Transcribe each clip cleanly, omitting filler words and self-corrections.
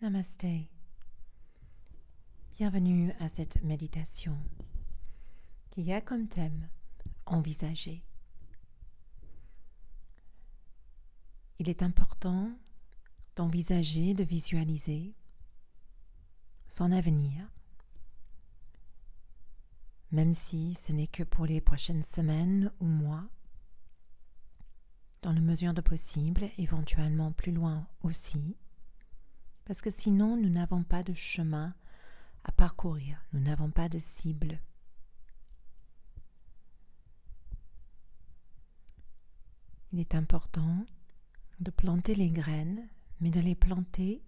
Namasté. Bienvenue à cette méditation qui a comme thème envisager. Il est important d'envisager, de visualiser son avenir, même si ce n'est que pour les prochaines semaines ou mois, dans la mesure de possible, éventuellement plus loin aussi, parce que sinon nous n'avons pas de chemin à parcourir, nous n'avons pas de cible. Il est important de planter les graines, mais de les planter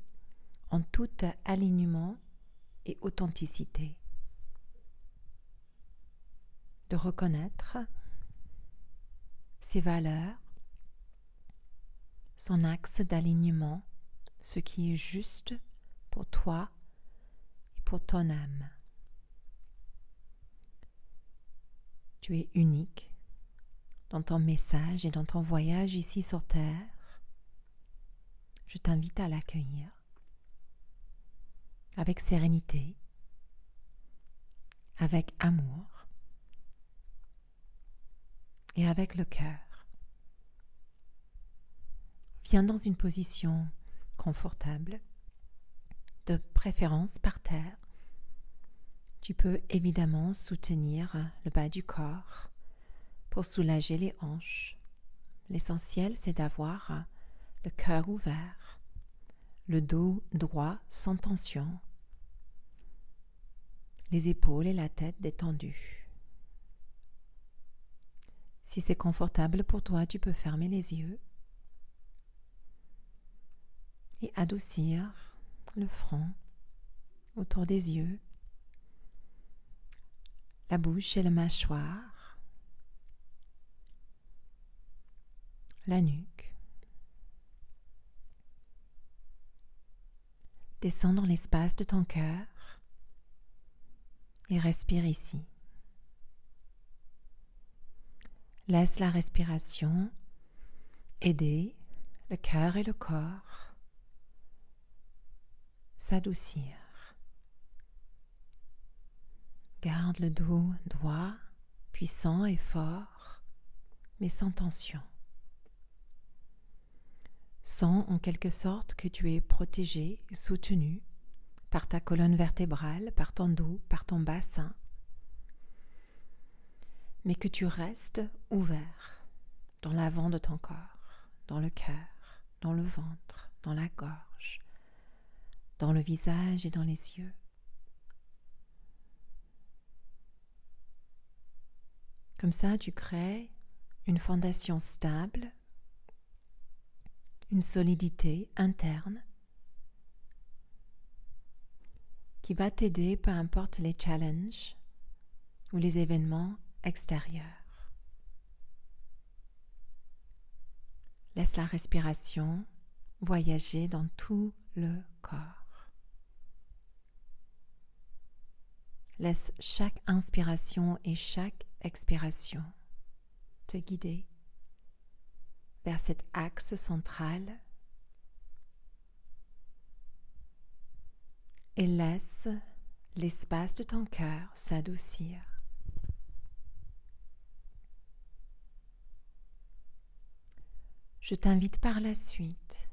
en tout alignement et authenticité. De reconnaître ses valeurs, son axe d'alignement, ce qui est juste pour toi et pour ton âme. Tu es unique dans ton message et dans ton voyage ici sur Terre. Je t'invite à l'accueillir avec sérénité, avec amour et avec le cœur. Viens dans une position confortable, de préférence par terre. Tu peux évidemment soutenir le bas du corps pour soulager les hanches. L'essentiel, c'est d'avoir le cœur ouvert, le dos droit sans tension, les épaules et la tête détendues. Si c'est confortable pour toi, tu peux fermer les yeux et adoucir le front autour des yeux, la bouche et la mâchoire, la nuque. Descends dans l'espace de ton cœur et respire ici. Laisse la respiration aider le cœur et le corps s'adoucir. Garde le dos droit, puissant et fort, mais sans tension. Sens en quelque sorte que tu es protégé et soutenu par ta colonne vertébrale, par ton dos, par ton bassin, mais que tu restes ouvert dans l'avant de ton corps, dans le cœur, dans le ventre, dans la gorge, dans le visage et dans les yeux. Comme ça, tu crées une fondation stable, une solidité interne qui va t'aider peu importe les challenges ou les événements extérieurs. Laisse la respiration voyager dans tout le corps. Laisse chaque inspiration et chaque expiration te guider vers cet axe central et laisse l'espace de ton cœur s'adoucir. Je t'invite par la suite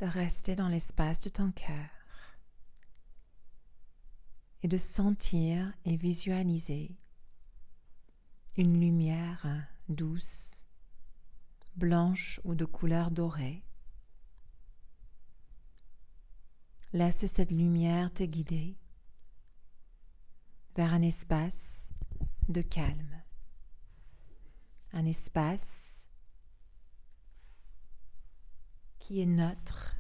de rester dans l'espace de ton cœur et de sentir et visualiser une lumière douce, blanche ou de couleur dorée. Laisse cette lumière te guider vers un espace de calme, un espace qui est neutre,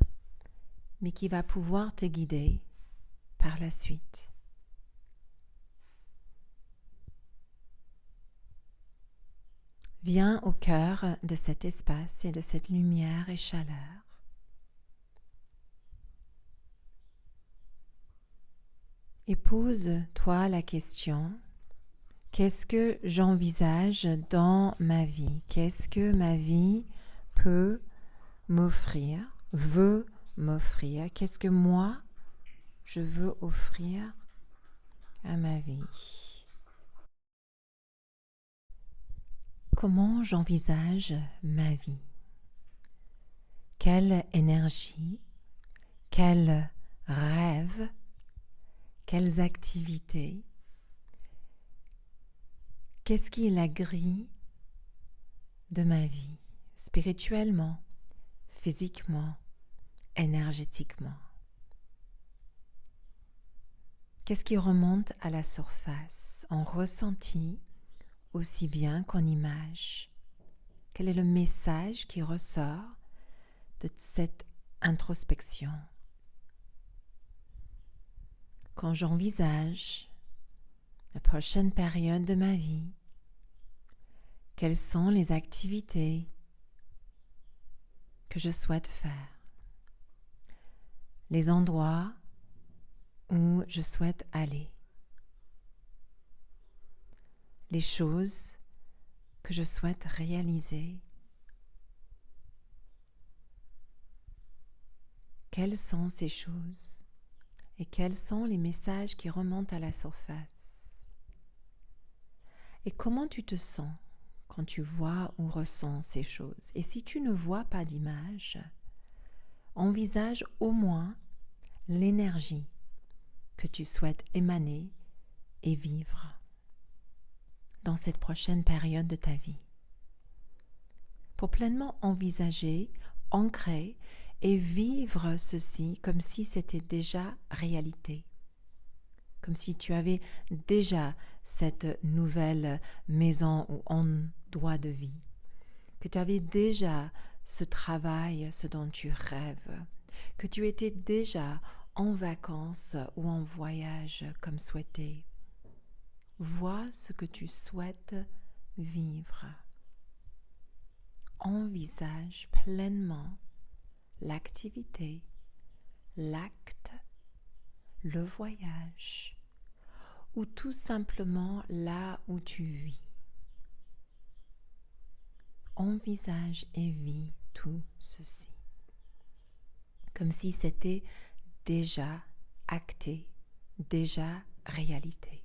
mais qui va pouvoir te guider par la suite. Viens au cœur de cet espace et de cette lumière et chaleur. Et pose-toi la question, qu'est-ce que j'envisage dans ma vie? Qu'est-ce que ma vie peut m'offrir, veut m'offrir? Qu'est-ce que moi, je veux offrir à ma vie? Comment j'envisage ma vie? Quelle énergie, quels rêves, quelles activités? Qu'est-ce qui est la grille de ma vie, spirituellement, physiquement, énergétiquement? Qu'est-ce qui remonte à la surface, en ressenti aussi bien qu'en image? Quel est le message qui ressort de cette introspection? Quand j'envisage la prochaine période de ma vie, quelles sont les activités que je souhaite faire? Les endroits où je souhaite aller? Les choses que je souhaite réaliser? Quelles sont ces choses et quels sont les messages qui remontent à la surface? Et comment tu te sens quand tu vois ou ressens ces choses? Et si tu ne vois pas d'image, envisage au moins l'énergie que tu souhaites émaner et vivre dans cette prochaine période de ta vie. Pour pleinement envisager, ancrer et vivre ceci comme si c'était déjà réalité. Comme si tu avais déjà cette nouvelle maison ou endroit de vie. Que tu avais déjà ce travail, ce dont tu rêves. Que tu étais déjà en vacances ou en voyage comme souhaité. Vois ce que tu souhaites vivre. Envisage pleinement l'activité, l'acte, le voyage, ou tout simplement là où tu vis. Envisage et vis tout ceci, comme si c'était déjà acté, déjà réalité.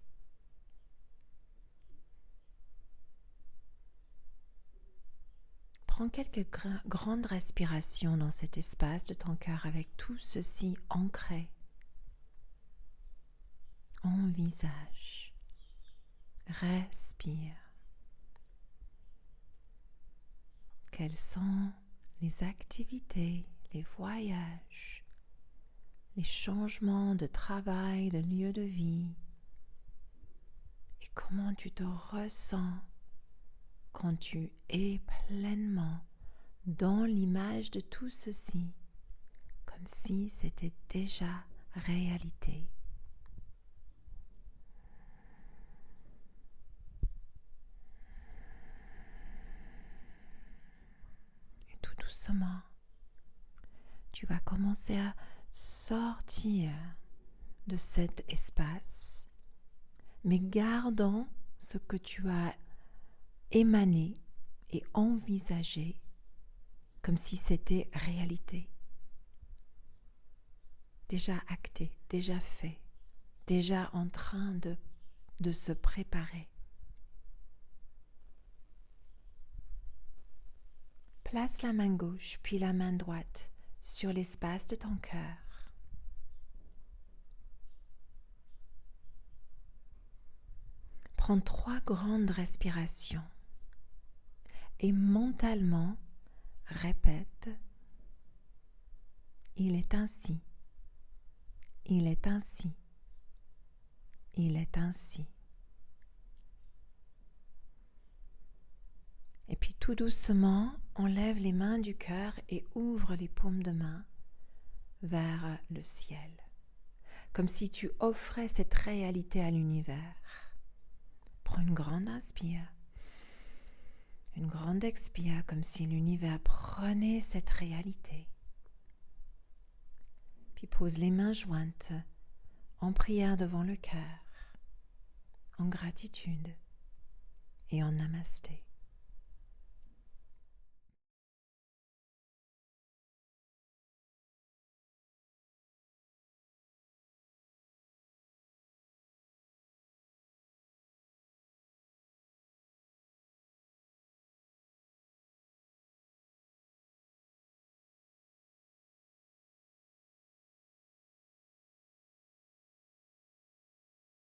Prends quelques grandes respirations dans cet espace de ton cœur avec tout ceci ancré. Envisage, respire. Quelles sont les activités, les voyages, les changements de travail, de lieu de vie? Et comment tu te ressens quand tu es pleinement dans l'image de tout ceci, comme si c'était déjà réalité? Et tout doucement, tu vas commencer à sortir de cet espace, mais gardant ce que tu as émané et envisagé comme si c'était réalité. Déjà acté, déjà fait, déjà en train de se préparer. Place la main gauche puis la main droite sur l'espace de ton cœur. Prends 3 grandes respirations et mentalement répète: il est ainsi, il est ainsi, il est ainsi. Et puis tout doucement, enlève les mains du cœur et ouvre les paumes de main vers le ciel, comme si tu offrais cette réalité à l'univers. Prends une grande inspire, une grande expire, comme si l'univers prenait cette réalité. Puis pose les mains jointes en prière devant le cœur, en gratitude et en namasté.